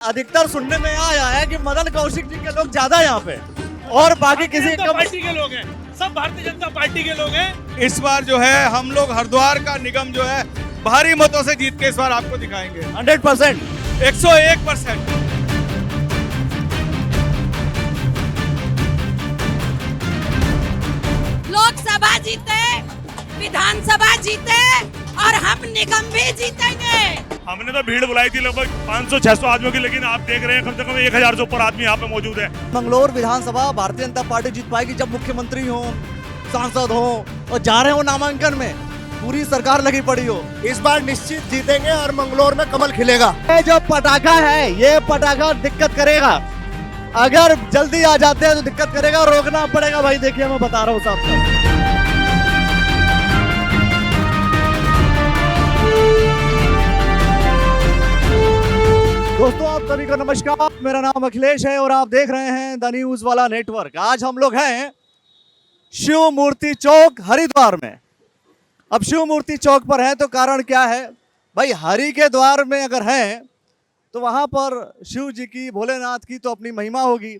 अधिकतर सुनने में आया है कि मदन कौशिक जी के लोग ज्यादा यहाँ पे और बाकी किसी पार्टी के लोग हैं, सब भारतीय जनता पार्टी के लोग हैं। इस बार जो है हम लोग हरिद्वार का निगम जो है भारी मतों से जीत के इस बार आपको दिखाएंगे 100%। 101%। लोकसभा जीते, विधानसभा जीते और हम निगम भी जीतेंगे। हमने तो भीड़ बुलाई थी लगभग 500-600 आदमियों की, लेकिन आप देख रहे हैं कम से कम 1000 से ऊपर आदमी यहाँ पे मौजूद है। मंगलोर विधानसभा भारतीय जनता पार्टी जीत पाएगी जब मुख्यमंत्री हो, सांसद हो और जा रहे हो नामांकन में, पूरी सरकार लगी पड़ी हो। इस बार निश्चित जीतेंगे और मंगलोर में कमल खिलेगा। ये जो पटाखा है, ये पटाखा दिक्कत करेगा। अगर जल्दी आ जाते हैं तो दिक्कत करेगा, रोकना पड़ेगा भाई। देखिए मैं बता रहा हूँ साहब। दोस्तों आप सभी को नमस्कार, मेरा नाम अखिलेश है और आप देख रहे हैं द न्यूज वाला नेटवर्क। आज हम लोग हैं शिव मूर्ति चौक हरिद्वार में। अब शिव मूर्ति चौक पर है तो कारण क्या है भाई, हरि के द्वार में अगर हैं तो वहाँ पर शिव जी की, भोलेनाथ की तो अपनी महिमा होगी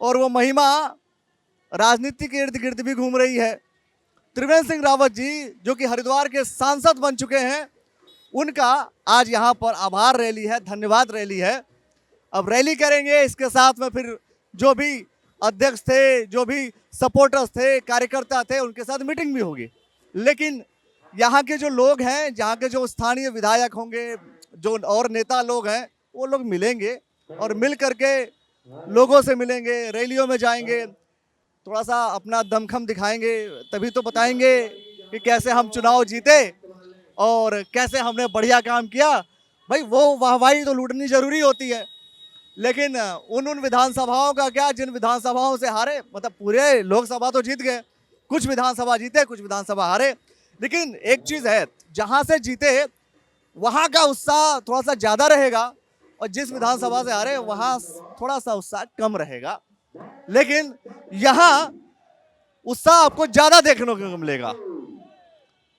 और वो महिमा राजनीति के इर्द गिर्द भी घूम रही है। त्रिवेंद्र सिंह रावत जी जो कि हरिद्वार के सांसद बन चुके हैं, उनका आज यहाँ पर आभार रैली है, धन्यवाद रैली है। अब रैली करेंगे, इसके साथ में फिर जो भी अध्यक्ष थे, जो भी सपोर्टर्स थे, कार्यकर्ता थे, उनके साथ मीटिंग भी होगी। लेकिन यहाँ के जो लोग हैं, जहाँ के जो स्थानीय विधायक होंगे, जो और नेता लोग हैं, वो लोग मिलेंगे और मिल करके लोगों से मिलेंगे, रैलियों में जाएंगे, थोड़ा सा अपना दमखम दिखाएंगे, तभी तो बताएंगे कि कैसे हम चुनाव जीते और कैसे हमने बढ़िया काम किया। भाई वो वाहवाही तो लूटनी जरूरी होती है, लेकिन उन विधानसभाओं का क्या जिन विधानसभाओं से हारे, मतलब पूरे लोकसभा तो जीत गए, कुछ विधानसभा जीते, कुछ विधानसभा हारे। लेकिन एक चीज़ है, जहाँ से जीते वहाँ का उत्साह थोड़ा सा ज़्यादा रहेगा और जिस विधानसभा से हारे वहाँ थोड़ा सा उत्साह कम रहेगा। लेकिन यहाँ उत्साह आपको ज़्यादा देखने को मिलेगा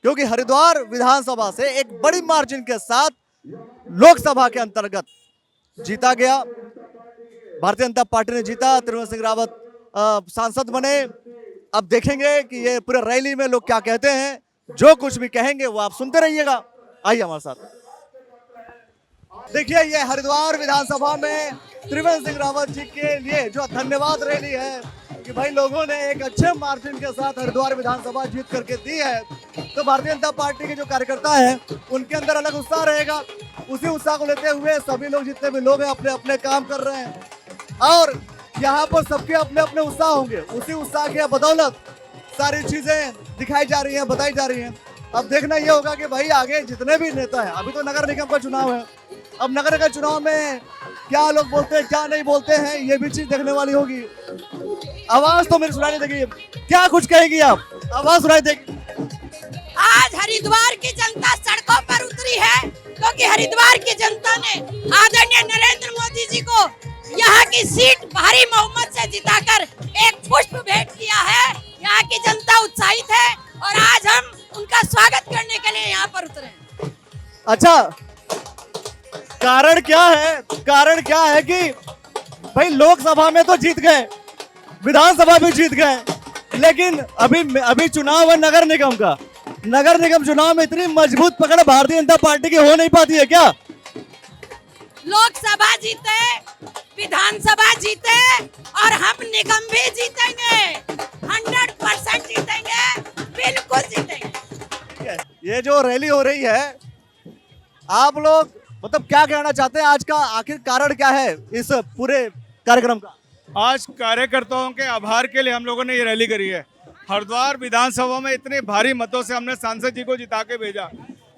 क्योंकि हरिद्वार विधानसभा से एक बड़ी मार्जिन के साथ लोकसभा के अंतर्गत जीता गया। भारतीय जनता पार्टी ने जीता, त्रिवेंद्र सिंह रावत सांसद बने। अब देखेंगे कि ये पूरे रैली में लोग क्या कहते हैं, जो कुछ भी कहेंगे वो आप सुनते रहिएगा। आइए हमारे साथ। देखिए ये हरिद्वार विधानसभा में त्रिवेंद्र सिंह रावत जी के लिए जो धन्यवाद रैली है कि भाई लोगों ने एक अच्छे मार्जिन के साथ हरिद्वार विधानसभा जीत करके दी है, तो भारतीय जनता पार्टी के जो कार्यकर्ता हैं उनके अंदर अलग उत्साह रहेगा। उसी उत्साह को लेते हुए सभी लोग, जितने भी लोग हैं, अपने अपने काम कर रहे हैं और यहाँ पर सबके अपने अपने उत्साह होंगे। उसी उत्साह के बदौलत सारी चीजें दिखाई जा रही हैं, बताई जा रही हैं। अब देखना ये होगा कि भाई आगे जितने भी नेता हैं, अभी तो नगर निगम का चुनाव है, अब नगर निगम चुनाव में क्या लोग बोलते हैं, क्या नहीं बोलते हैं, ये भी चीज देखने वाली होगी। आवाज तो मेरी सुनाई देगी, क्या कुछ कहेगी आप? आवाज सुनाई देगी। आज हरिद्वार की जनता सड़कों पर उतरी है क्योंकि हरिद्वार की जनता ने आदरणीय नरेंद्र मोदी जी को यहाँ की सीट भारी बहुमत से जिताकर एक पुष्प भेंट किया है। यहाँ की जनता उत्साहित है और आज हम उनका स्वागत करने के लिए यहाँ पर उतरे हैं। अच्छा, कारण क्या है? कारण क्या है कि भाई लोकसभा में तो जीत गए, विधानसभा भी जीत गए, लेकिन अभी चुनाव है नगर निगम का। नगर निगम चुनाव में इतनी मजबूत पकड़ भारतीय जनता पार्टी की हो नहीं पाती है क्या? लोकसभा जीते, विधानसभा जीते और हम निगम भी जीतेंगे, 100% जीतेंगे, बिल्कुल जीतेंगे। ये जो रैली हो रही है, आप लोग मतलब क्या कहना चाहते हैं? आज का आखिर कारण क्या है इस पूरे कार्यक्रम का? आज कार्यकर्ताओं के आभार के लिए हम लोगों ने ये रैली करी है। हरिद्वार विधानसभा में इतने भारी मतों से हमने सांसद जी को जिता के भेजा।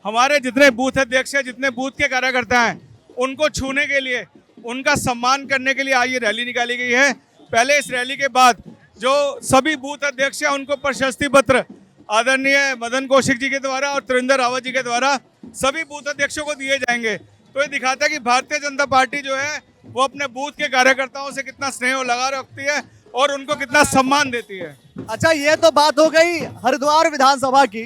हमारे जितने बूथ अध्यक्ष हैं, जितने बूथ के कार्यकर्ता हैं, उनको छूने के लिए, उनका सम्मान करने के लिए आज ये रैली निकाली गई है। पहले इस रैली के बाद जो सभी बूथ अध्यक्ष हैं उनको प्रशस्ति पत्र आदरणीय मदन कौशिक जी के द्वारा और त्रिवेंद्र रावत जी के द्वारा सभी बूथ अध्यक्षों को दिए जाएंगे। तो ये दिखाता है कि भारतीय जनता पार्टी जो है वो अपने बूथ के कार्यकर्ताओं से कितना स्नेह और लगाव रखती है और उनको कितना सम्मान देती है। अच्छा, ये तो बात हो गई हरिद्वार विधानसभा की।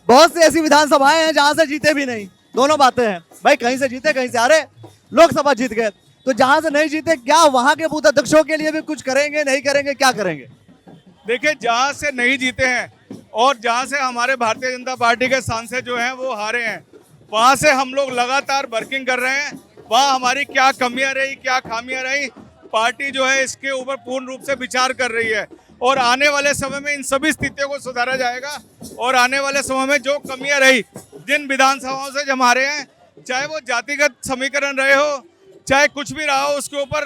बहुत सी ऐसी विधानसभाएं हैं जहां से जीते भी नहीं, दोनों बातें हैं भाई, कहीं से जीते कहीं से हारे, लोकसभा जीत गए। तो जहां से नहीं जीते क्या वहां के बूथ अध्यक्षों के लिए भी कुछ करेंगे, नहीं करेंगे, क्या करेंगे? देखिए, जहां से नहीं जीते हैं और जहां से हमारे भारतीय जनता पार्टी के सांसद जो हैं वो हारे हैं, वहां से हम लोग लगातार वर्किंग कर रहे हैं। वहां हमारी क्या कमियां रही, क्या खामियां रही, पार्टी जो है इसके ऊपर पूर्ण रूप से विचार कर रही है और आने वाले समय में इन सभी स्थितियों को सुधारा जाएगा। और आने वाले समय में जो कमियां रही, जिन विधानसभाओं से हम हारे हैं, चाहे वो जातिगत समीकरण रहे हो, चाहे कुछ भी रहा हो, उसके ऊपर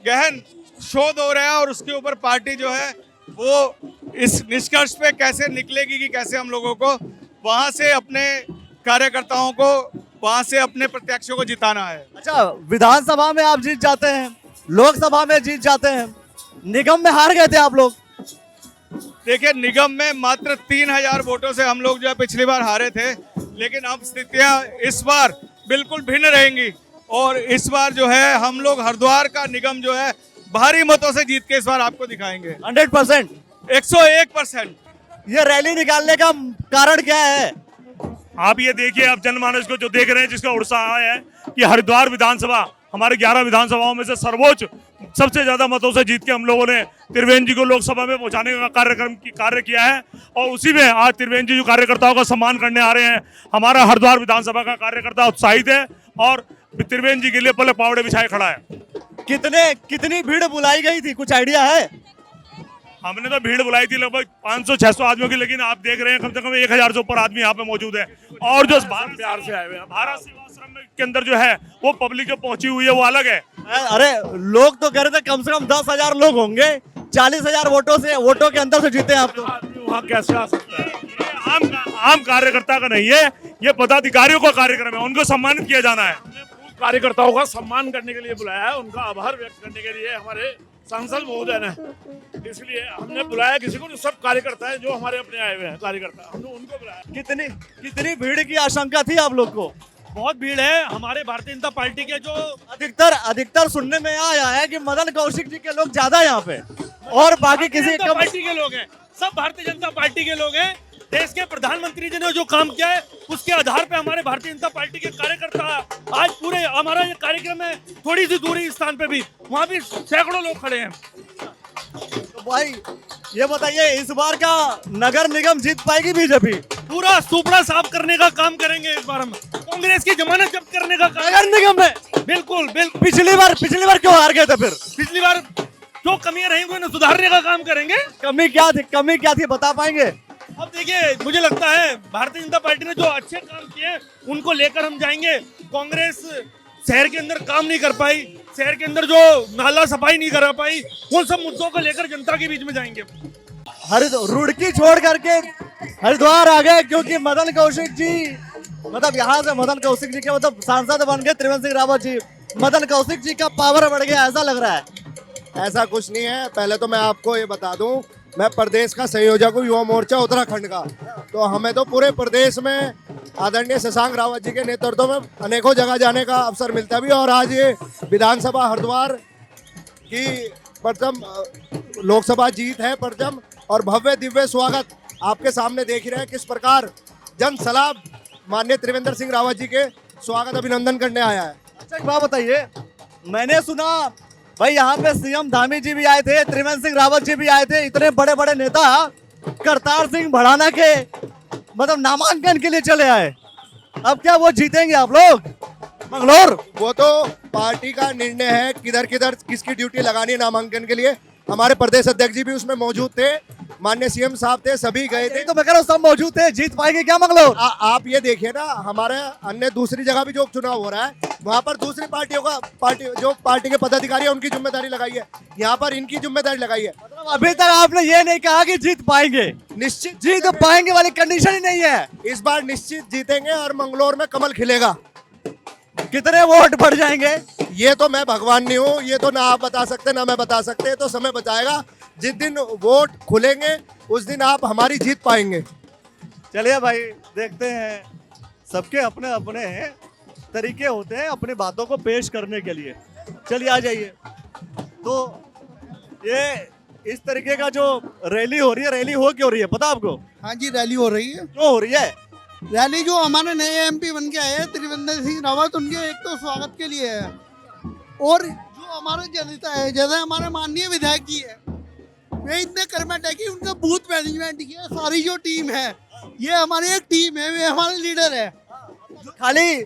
गहन शोध हो रहा है और उसके ऊपर पार्टी जो है वो इस निष्कर्ष पे कैसे निकलेगी कि कैसे हम लोगों को वहां से अपने कार्यकर्ताओं को, वहां से अपने प्रत्याशियों को जिताना है। अच्छा, विधानसभा में आप जीत जाते हैं, लोकसभा में जीत जाते हैं, निगम में हार गए थे आप लोग। देखिए, निगम में मात्र 3000 वोटों से हम लोग जो है पिछली बार हारे थे, लेकिन अब स्थितियां इस बार बिल्कुल भिन्न रहेंगी और इस बार जो है हम लोग हरिद्वार का निगम जो है भारी मतों से जीत के इस बार आपको दिखाएंगे। 100%, 101%। ये रैली निकालने का कारण क्या है? आप ये देखिए, आप जनमानस को जो देख रहे हैं, जिसका उत्साह है कि हरिद्वार विधानसभा हमारे 11 विधानसभाओं में से सर्वोच्च सबसे ज्यादा मतों से जीत के हम लोगों ने त्रिवेंद्र जी को लोकसभा में पहुंचाने का कार्य किया है और उसी में आज त्रिवेंद्र जी जो कार्यकर्ताओं का सम्मान करने आ रहे हैं। हमारा हरिद्वार विधानसभा का कार्यकर्ता उत्साहित है और त्रिवेंद्र जी के लिए पलक पावड़े बिछाए खड़ा है। कितनी भीड़ बुलाई गई थी, कुछ आइडिया है? हमने तो भीड़ बुलाई थी लगभग 500-600 आदमियों की, लेकिन आप देख रहे हैं कम से कम 1000 से ऊपर आदमी यहाँ पे मौजूद है। और जो प्यार से आए हुए हैं, भारत सेवाश्रम के अंदर जो है वो पब्लिक जो पहुंची हुई है वो अलग है। अरे लोग तो कह रहे थे कम से कम 10,000 लोग होंगे, 40,000 वोटों के अंदर से जीते हैं आप तो। वहाँ कैसे आ सकता है? आम कार्यकर्ता का नहीं है, ये पदाधिकारियों का कार्यक्रम है, उनको सम्मानित किया जाना है। कार्यकर्ताओं का सम्मान करने के लिए बुलाया है, उनका आभार व्यक्त करने के लिए हमारे सांसद महोदय ने, इसलिए हमने बुलाया किसी को। जो सब कार्यकर्ता है जो हमारे अपने आए हुए हैं कार्यकर्ता, हमने उनको बुलाया। कितनी भीड़ की आशंका थी आप लोग को? बहुत भीड़ है। हमारे भारतीय जनता पार्टी के जो अधिकतर सुनने में आया है कि मदन कौशिक जी के लोग ज्यादा यहाँ पे और बाकी किसी पार्टी के लोग हैं, सब भारतीय जनता पार्टी के लोग हैं। देश के प्रधानमंत्री जी ने जो काम किया है उसके आधार पे हमारे भारतीय जनता पार्टी के कार्यकर्ता आज पूरे, हमारा ये कार्यक्रम है थोड़ी सी दूरी स्थान पे भी, वहाँ भी सैकड़ों लोग खड़े हैं। तो भाई ये बताइए, इस बार का नगर निगम जीत पाएगी बीजेपी? पूरा सुपड़ा साफ करने का काम करेंगे इस बार हम, कांग्रेस की जमानत जब्त करने का काम नगर निगम में। बिल्कुल। पिछली बार क्यों हार गए थे फिर? पिछली बार जो कमियां रही उन्हें सुधारने का काम करेंगे। कमी क्या थी बता पाएंगे? अब देखिए, मुझे लगता है भारतीय जनता पार्टी ने जो अच्छे काम किए उनको लेकर हम जाएंगे। कांग्रेस शहर के अंदर काम नहीं कर पाई, शहर के अंदर जो नाला सफाई नहीं करा पाई, उन सब मुद्दों को लेकर जनता के बीच में जाएंगे। रुड़की छोड़ करके हरिद्वार आ गए क्योंकि मदन कौशिक जी, मतलब यहाँ से मदन कौशिक जी के मतलब सांसद बन गए त्रिवेंद्र सिंह रावत जी। मदन कौशिक जी का पावर बढ़ गया, ऐसा लग रहा है। ऐसा कुछ नहीं है। पहले तो मैं आपको ये बता दूं, मैं प्रदेश का संयोजक हूँ युवा मोर्चा उत्तराखंड का, तो हमें तो पूरे प्रदेश में आदरणीय शशांक रावत जी के नेतृत्व में अनेकों जगह जाने का अवसर मिलता भी। और आज ये विधानसभा हरिद्वार की प्रथम लोकसभा जीत है, प्रथम और भव्य दिव्य स्वागत आपके सामने देख रहे हैं किस प्रकार जन सलाब माननीय त्रिवेंद्र सिंह रावत जी के स्वागत अभिनंदन करने आया है। अच्छा एक बात बताइए, मैंने सुना भाई यहाँ पे सीएम धामी जी भी आए थे, त्रिवेंद्र सिंह रावत जी भी आए थे, इतने बड़े बड़े नेता करतार सिंह भड़ाना के मतलब नामांकन के लिए चले आए। अब क्या वो जीतेंगे आप लोग मंगलौर? वो तो पार्टी का निर्णय है किधर किधर किसकी ड्यूटी लगानी है नामांकन के लिए। हमारे प्रदेश अध्यक्ष जी भी उसमें मौजूद थे, माननीय सीएम साहब थे, सभी गए थे। तो मैं कह रहा हूँ सब मौजूद थे, जीत पाएंगे क्या मंगलौर? आप ये देखिए ना, हमारे अन्य दूसरी जगह भी जो चुनाव हो रहा है वहाँ पर दूसरी पार्टियों का पार्टी के पदाधिकारी है उनकी जिम्मेदारी लगाई है, यहाँ पर इनकी जिम्मेदारी लगाई है। मतलब अभी तक आपने ये नहीं कहा कि जीत पाएंगे? निश्चित जीत पाएंगे वाली कंडीशन ही नहीं है। इस बार निश्चित जीतेंगे और मंगलौर में कमल खिलेगा। कितने वोट बढ़ जाएंगे? ये तो मैं भगवान नहीं हूँ, ये तो ना आप बता सकते ना मैं बता सकते, तो समय बताएगा। जिस दिन वोट खुलेंगे उस दिन आप हमारी जीत पाएंगे। चलिए भाई देखते हैं, सबके अपने अपने तरीके होते हैं अपनी बातों को पेश करने के लिए। चलिए आ जाइए। तो ये इस तरीके का जो रैली हो रही है, रैली हो क्यों रही है पता आपको? हाँ जी, रैली हो रही है। क्यों हो रही है रैली जो हमारे नए एमपी बन के आए हैं त्रिवेंद्र सिंह रावत, उनके एक तो स्वागत के लिए है। और जो हमारे जनता है, जैसे हमारे माननीय विधायक जी है, वे इतने कर्मठ है कि उनका बूथ मैनेजमेंट की सारी जो टीम है, ये हमारी एक टीम है, वे हमारे लीडर है। खाली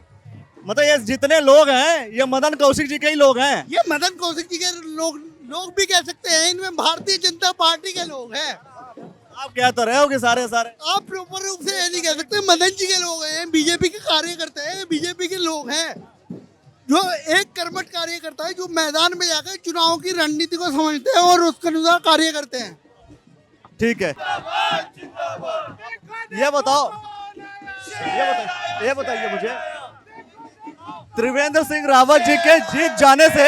मतलब ये जितने लोग हैं ये मदन कौशिक जी के ही लोग हैं। ये मदन कौशिक जी के लोग भी कह सकते हैं, इनमें भारतीय जनता पार्टी के लोग हैं। आप कह तो रहे हो कि सारे सारे आप प्रॉपर रूप से ये नहीं कह सकते, मदन जी के लोग हैं, बीजेपी के कार्यकर्ता हैं, बीजेपी के लोग हैं, जो एक कर्मठ कार्यकर्ता है जो मैदान में जाकर चुनाव की रणनीति को समझते हैं और उसके अनुसार कार्य करते हैं। ठीक है। ये बताओ, ये बताइए मुझे, त्रिवेंद्र सिंह रावत जी के जीत जाने से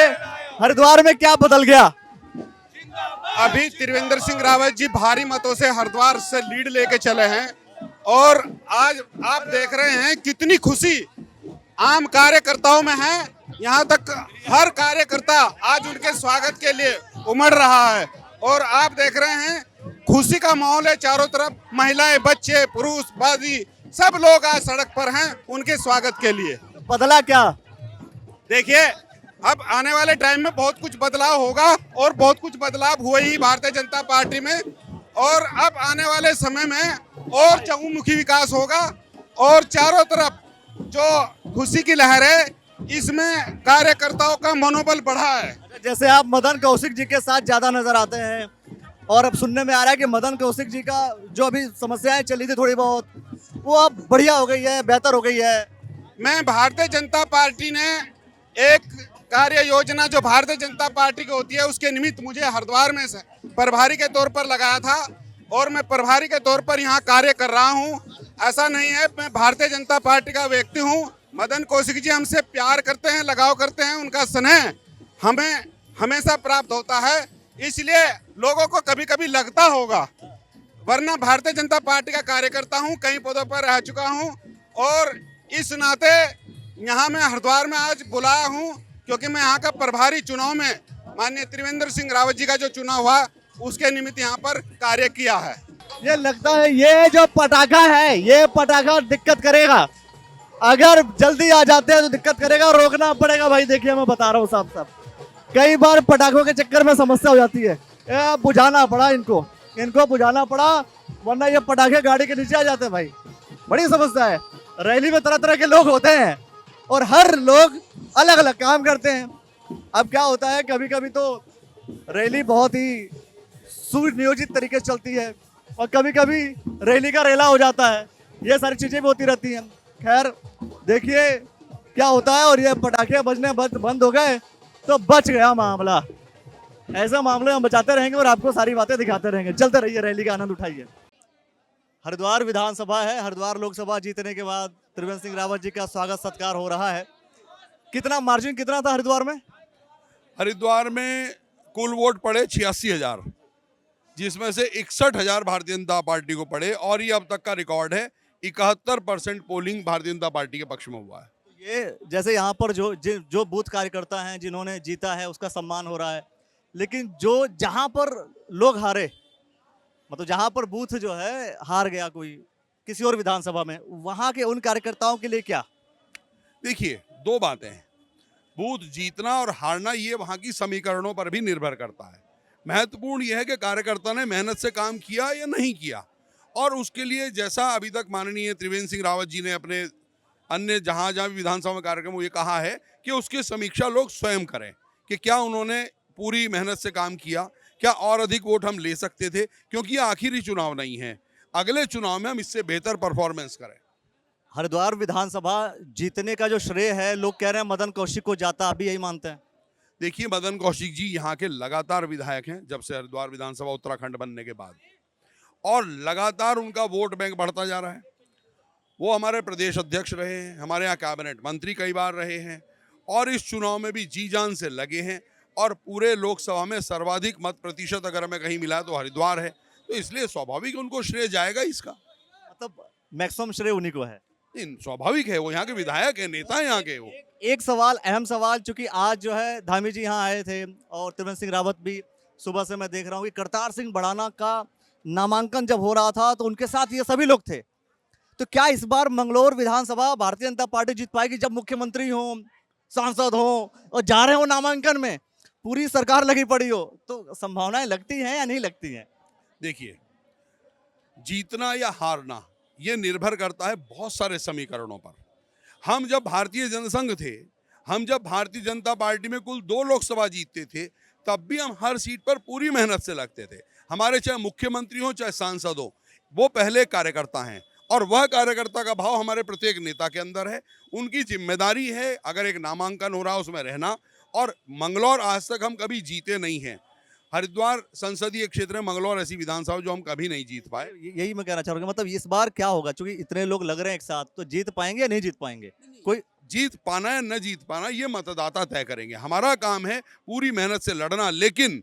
हरिद्वार में क्या बदल गया? अभी त्रिवेंद्र सिंह रावत जी भारी मतों से हरिद्वार से लीड लेके चले हैं और आज आप देख रहे हैं कितनी खुशी आम कार्यकर्ताओं में है। यहाँ तक हर कार्यकर्ता आज उनके स्वागत के लिए उमड़ रहा है और आप देख रहे हैं खुशी का माहौल है चारों तरफ। महिलाएं, बच्चे, पुरुष, बाजी सब लोग आज सड़क पर हैं उनके स्वागत के लिए। बदला क्या? देखिए अब आने वाले टाइम में बहुत कुछ बदलाव होगा और बहुत कुछ बदलाव हुए ही भारतीय जनता पार्टी में, और अब आने वाले समय में और चहुमुखी विकास होगा और चारों तरफ जो खुशी की लहर है इसमें कार्यकर्ताओं का मनोबल बढ़ा है। जैसे आप मदन कौशिक जी के साथ ज्यादा नजर आते हैं और अब सुनने में आ रहा है कि मदन कौशिक जी का जो अभी समस्याएं चली थी थोड़ी बहुत, वो अब बढ़िया हो गई है, बेहतर हो गई है। मैं भारतीय जनता पार्टी ने एक कार्य योजना जो भारतीय जनता पार्टी की होती है उसके निमित्त मुझे हरिद्वार में से प्रभारी के तौर पर लगाया था और मैं प्रभारी के तौर पर यहाँ कार्य कर रहा हूँ। ऐसा नहीं है, मैं भारतीय जनता पार्टी का व्यक्ति हूँ। मदन कौशिक जी हमसे प्यार करते हैं, लगाव करते हैं, उनका स्नेह हमें हमेशा प्राप्त होता है, इसलिए लोगों को कभी कभी लगता होगा, वरना भारतीय जनता पार्टी का कार्यकर्ता हूँ, कई पदों पर रह चुका हूँ और इस नाते यहाँ मैं हरिद्वार में आज बुलाया हूँ क्योंकि मैं यहाँ का प्रभारी चुनाव में माननीय त्रिवेंद्र सिंह रावत जी का जो चुनाव हुआ उसके निमित्त यहाँ पर कार्य किया है। ये लगता है ये जो पटाखा है ये पटाखा दिक्कत करेगा, अगर जल्दी आ जाते हैं तो दिक्कत करेगा, रोकना पड़ेगा भाई। देखिए मैं बता रहा हूँ साहब साहब, कई बार पटाखों के चक्कर में समस्या हो जाती है, बुझाना पड़ा इनको बुझाना पड़ा, वरना ये पटाखे गाड़ी के नीचे आ जाते हैं भाई, बड़ी समस्या है। रैली में तरह तरह के लोग होते हैं और हर लोग अलग अलग काम करते हैं। अब क्या होता है, कभी कभी तो रैली बहुत ही सुनियोजित तरीके से चलती है और कभी कभी रैली का रेला हो जाता है, ये सारी चीजें भी होती रहती हैं। खैर देखिए क्या होता है, और ये पटाखे बजने बंद हो गए तो बच गया मामला। ऐसे मामले हम बचाते रहेंगे और आपको सारी बातें दिखाते रहेंगे। चलते रहिए, रैली का आनंद उठाइए। हरिद्वार विधानसभा है, हरिद्वार लोकसभा जीतने के बाद त्रिवेंद्र सिंह रावत जी का स्वागत सत्कार हो रहा है। कितना मार्जिन कितना था हरिद्वार में? हरिद्वार में कुल वोट पड़े 86,000, जिसमें से 61,000 भारतीय जनता पार्टी को पड़े और ये अब तक का रिकॉर्ड है। 71% पोलिंग भारतीय जनता पार्टी के पक्ष में हुआ है। ये जैसे यहाँ पर जो बूथ कार्यकर्ता हैं जिन्होंने जीता है उसका सम्मान हो रहा है, लेकिन जो जहाँ पर लोग हारे, मतलब जहाँ पर बूथ जो है हार गया कोई किसी और विधानसभा में, वहाँ के उन कार्यकर्ताओं के लिए क्या? देखिए दो बातें हैं, बूथ जीतना और हारना ये वहाँ की समीकरणों पर भी निर्भर करता है। महत्वपूर्ण यह है कि कार्यकर्ता ने मेहनत से काम किया या नहीं किया, और उसके लिए जैसा अभी तक माननीय त्रिवेंद्र सिंह रावत जी ने अपने अन्य जहाँ भी विधानसभा में कार्यक्रम हुए कहा है कि उसकी समीक्षा लोग स्वयं करें कि क्या उन्होंने पूरी मेहनत से काम किया, क्या और अधिक वोट हम ले सकते थे, क्योंकि ये आखिरी चुनाव नहीं है, अगले चुनाव में हम इससे बेहतर परफॉर्मेंस करें। हरिद्वार विधानसभा जीतने का जो श्रेय है लोग कह रहे हैं मदन कौशिक को जाता, अभी यही मानते हैं? देखिए मदन कौशिक जी यहाँ के लगातार विधायक हैं जब से हरिद्वार विधानसभा उत्तराखंड बनने के बाद, और लगातार उनका वोट बैंक बढ़ता जा रहा है। वो हमारे प्रदेश अध्यक्ष रहे हैं, हमारे यहाँ कैबिनेट मंत्री कई बार रहे हैं और इस चुनाव में भी जी जान से लगे हैं, और पूरे लोकसभा में सर्वाधिक मत प्रतिशत अगर हमें कहीं मिला तो हरिद्वार है, तो इसलिए स्वाभाविक उनको श्रेय जाएगा इसका। मतलब मैक्सिमम श्रेय उन्हीं को है? स्वाभाविक है, वो यहाँ के विधायक है, नेता है यहाँ के। वो एक सवाल, अहम सवाल, चूंकि आज जो है धामी जी यहाँ आए थे और त्रिवेंद्र सिंह रावत भी, सुबह से मैं देख रहा हूँ कि करतार सिंह बढ़ाना का नामांकन जब हो रहा था तो उनके साथ ये सभी लोग थे, तो क्या इस बार मंगलौर विधानसभा भारतीय जनता पार्टी जीत पाएगी? जब मुख्यमंत्री हो, 2 बार मुख्यमंत्री रहे हैं, 2 बार सांसद रहे हैं, 2 बार विधायक हैं, 2 बार सांसद हो और जा रहे हो नामांकन में, पूरी सरकार लगी पड़ी हो, तो संभावनाएं लगती हैं या नहीं लगती हैं? देखिए, जीतना या हारना ये निर्भर करता है बहुत सारे समीकरणों पर। हम जब भारतीय जनसंघ थे, हम जब भारतीय जनता पार्टी में कुल 2 लोकसभा जीतते थे, तब भी हम हर सीट पर पूरी मेहनत से लगते थे। हमारे चाहे मुख्यमंत्री हो चाहे सांसद हो, वो पहले कार्यकर्ता हैं और वह कार्यकर्ता का भाव हमारे प्रत्येक नेता के अंदर है। उनकी जिम्मेदारी है अगर एक नामांकन हो रहा है उसमें रहना। और मंगलौर आज तक हम कभी जीते नहीं हैं। हरिद्वार संसदीय क्षेत्र में मंगलौर ऐसी विधानसभा जो हम कभी नहीं जीत पाए। यही मैं कहना चाह रहा हूँ, मतलब इस बार क्या होगा, क्योंकि इतने लोग लग रहे हैं एक साथ, तो जीत पाएंगे या नहीं जीत पाएंगे? कोई जीत पाना है न जीत पाना ये मतदाता तय करेंगे। हमारा काम है पूरी मेहनत से लड़ना, लेकिन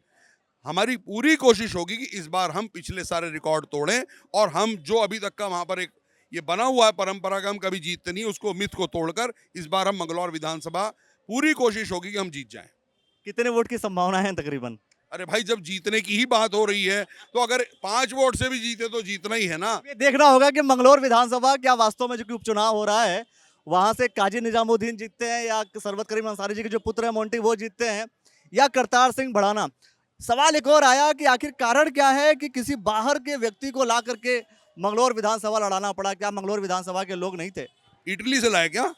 हमारी पूरी कोशिश होगी कि इस बार हम पिछले सारे रिकॉर्ड तोड़ें और हम जो अभी तक का वहां पर एक ये बना हुआ है परंपरा का हम कभी जीतते नहीं, उसको मिथ को तोड़कर इस बार हम मंगलौर विधानसभा पूरी कोशिश होगी कि हम जीत जाएं। कितने वोट की संभावना है तकरीबन? अरे भाई, जब जीतने की ही बात हो रही है तो अगर 5 वोट से भी जीते तो जीतना ही है ना। ये देखना होगा कि मंगलौर विधानसभा क्या वास्तव में जो कि उपचुनाव हो रहा है वहां से काजी निजामुद्दीन जीतते हैं या सरबत करीम अंसारी जी के जो पुत्र है मोंटी वो जीतते हैं या करतार सिंह भड़ाना। सवाल एक और आया कि आखिर कारण क्या है कि किसी बाहर के व्यक्ति को ला करके मंगलौर विधानसभा लड़ाना पड़ा? क्या मंगलौर विधानसभा के लोग नहीं थे? इटली से लाए क्या?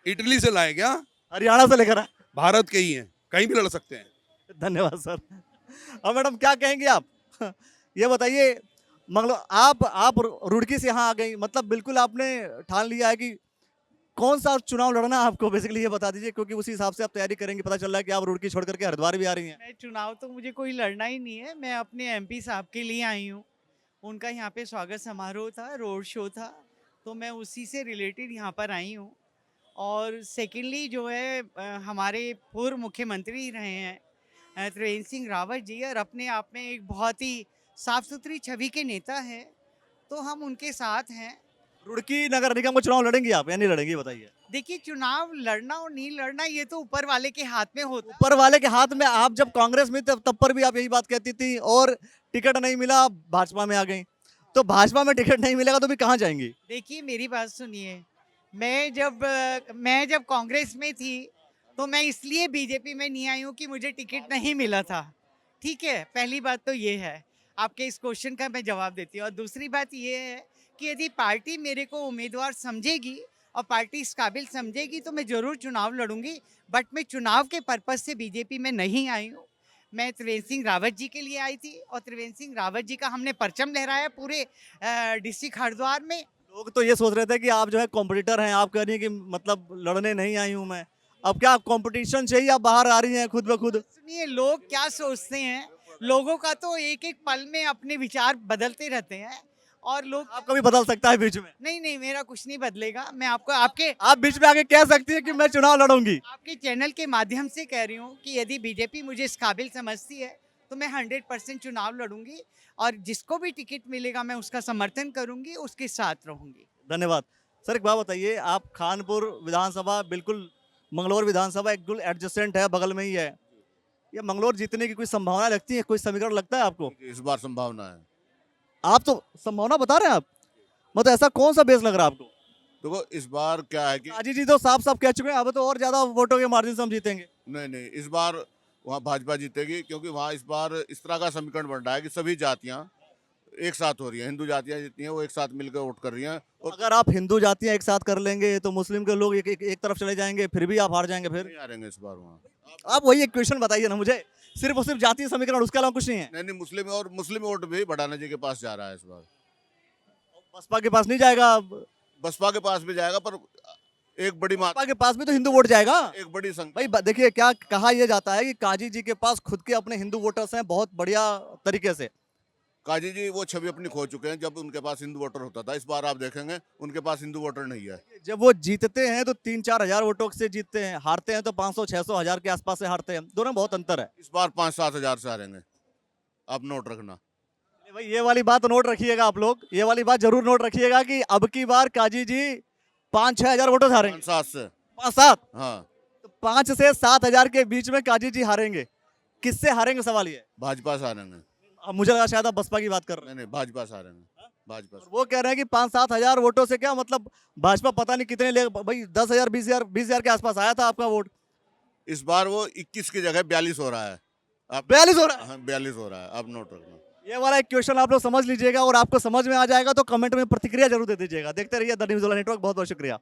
इटली से लाए क्या? हरियाणा से लेकर आए? भारत के ही हैं, कहीं भी लड़ सकते हैं। धन्यवाद सर। अब मैडम क्या कहेंगे आप? ये बताइए, मंगलौर आप रुड़की से यहाँ आ गई, मतलब बिल्कुल आपने ठान लिया है कि कौन सा चुनाव लड़ना है आपको, बेसिकली ये बता दीजिए, क्योंकि उसी हिसाब से आप तैयारी करेंगे। पता चल रहा है कि आप रुड़की छोड़ करके हरिद्वार भी आ रही हैं। मैं चुनाव तो मुझे कोई लड़ना ही नहीं है, मैं अपने एमपी साहब के लिए आई हूँ। उनका यहाँ पे स्वागत समारोह था, रोड शो था, तो मैं उसी से रिलेटेड यहाँ पर आई हूँ। और सेकेंडली जो है हमारे पूर्व मुख्यमंत्री रहे हैं त्रिवेंद्र सिंह रावत जी, और अपने आप में एक बहुत ही साफ सुथरी छवि के नेता है, तो हम उनके साथ हैं। रुड़की नगर निगम को चुनाव लड़ेंगी आप या नहीं लड़ेंगी, बताइए? देखिए, चुनाव लड़ना और नहीं लड़ना ये तो ऊपर वाले के हाथ में होता है। ऊपर वाले के हाथ में। आप जब कांग्रेस में तब पर भी आप यही बात कहती थी और टिकट नहीं मिला, आप भाजपा में आ गई, तो भाजपा में टिकट नहीं मिलेगा तो भी कहाँ जाएंगी? देखिए, मेरी बात सुनिए, मैं जब कांग्रेस में थी तो मैं इसलिए बीजेपी में नहीं आई हूँ कि मुझे टिकट नहीं मिला था। ठीक है, पहली बात तो ये है। आपके इस क्वेश्चन का मैं जवाब देती हूँ। और दूसरी बात ये है कि यदि पार्टी मेरे को उम्मीदवार समझेगी और पार्टी इस काबिल समझेगी तो मैं ज़रूर चुनाव लड़ूंगी। बट मैं चुनाव के पर्पज़ से बीजेपी में नहीं आई हूँ। मैं त्रिवेंद्र सिंह रावत जी के लिए आई थी और त्रिवेंद्र सिंह रावत जी का हमने परचम लहराया पूरे डिस्ट्रिक्ट हरिद्वार में। लोग तो ये सोच रहे थे कि आप जो है कॉम्पिटिटर हैं, आप कह रही हैं कि मतलब लड़ने नहीं आई हूँ मैं। अब क्या कंपटीशन चाहिए, आप बाहर आ रही हैं खुद ब खुद? सुनिए, लोग क्या सोचते हैं, लोगों का तो एक एक पल में अपने विचार बदलते रहते हैं और लोग आपका भी बदल सकता है बीच में। नहीं, मेरा कुछ नहीं बदलेगा। मैं आपको आप बीच में आके कह सकती है कि मैं चुनाव लड़ूंगी। आपके चैनल के माध्यम से कह रही हूँ कि यदि बीजेपी मुझे इस काबिल समझती है तो मैं 100% चुनाव लड़ूंगी और जिसको भी टिकट मिलेगा मैं उसका समर्थन करूंगी, उसके साथ रहूंगी। धन्यवाद सर। एक बात बताइए, आप खानपुर विधानसभा बिल्कुल मंगलौर विधानसभा एक एडजस्टेंट है, बगल में ही है, ये मंगलौर जीतने की कोई संभावना लगती है, कोई समीकरण लगता है आपको? इस बार संभावना है। आप तो संभावना बता रहे हैं आप, मतलब ऐसा कौन सा बेस लग रहा है आपको? देखो, इस बार क्या है कि काजी जी तो साफ साफ कह चुके हैं अब तो और ज्यादा वोटों के मार्जिन से हम जीतेंगे। नहीं, इस बार वहाँ भाजपा जीतेगी, क्योंकि वहाँ इस बार इस तरह का समीकरण बन रहा है कि सभी जातियाँ एक साथ हो रही हैं। हिंदू जातियाँ जितनी हैं वो एक साथ मिलकर वोट कर रही हैं। और अगर आप हिंदू जातियाँ एक साथ कर लेंगे तो मुस्लिम के लोग एक तरफ चले जाएंगे, फिर भी आप हार जाएंगे। फिर नहीं हारेंगे इस बार वहाँ। आप वही एक क्वेश्चन बताइए ना मुझे, सिर्फ और सिर्फ जातीय समीकरण, उसके अलावा कुछ नहीं है? नहीं, मुस्लिम वोट भी भड़ाना जी के पास जा रहा है इस बार। बसपा के पास नहीं जाएगा? बसपा के पास भी जाएगा, पर एक बड़ी बसपा के पास भी तो हिंदू वोट जाएगा। एक बड़ी संख्या। भाई देखिए, क्या कहा यह जाता है कि काजी जी के पास खुद के अपने हिंदू वोटर्स हैं बहुत बढ़िया तरीके से। काजी जी वो छवि अपनी खो चुके हैं। जब उनके पास हिंदू वोटर होता था, इस बार आप देखेंगे उनके पास हिंदू वोटर नहीं है। जब वो जीतते हैं तो 3-4 हजार वोटों से जीतते हैं, हारते हैं तो 500-600 हजार के आसपास से हारते हैं, दोनों में बहुत अंतर है। इस बार 5-7 हजार से हारेंगे, आप नोट रखना। भाई ये वाली बात नोट रखिएगा आप लोग, ये वाली बात जरूर नोट रखिएगा कि अब की बार काजी जी 5-6 हजार वोटों से हारेंगे। 5-7 से 5-7, हाँ, तो 5 से 7 हजार के बीच में काजी जी हारेंगे। किससे हारेंगे सवाल ये है। भाजपा से हारेंगे। अब मुझे लगा शायद आप बसपा की बात कर रहे हैं। नहीं, भाजपा से हारेंगे। भाजपा से। वो कह रहे हैं कि 5-7 हजार वोटों से क्या मतलब, भाजपा पता नहीं कितने ले, भाई 10,000 20,000 के आसपास आया था आपका वोट। इस बार वो 21 की जगह 42 हो रहा है। आप 42 हो रहा है। हाँ 42 हो रहा है, आप नोट रखना। ये वाला एक क्वेश्चन आप लोग समझ लीजिएगा, और आपको समझ में आ जाएगा तो कमेंट में प्रतिक्रिया जरूर दे दीजिएगा। देखते रहिए द न्यूज़ वाला नेटवर्क। बहुत बहुत शुक्रिया।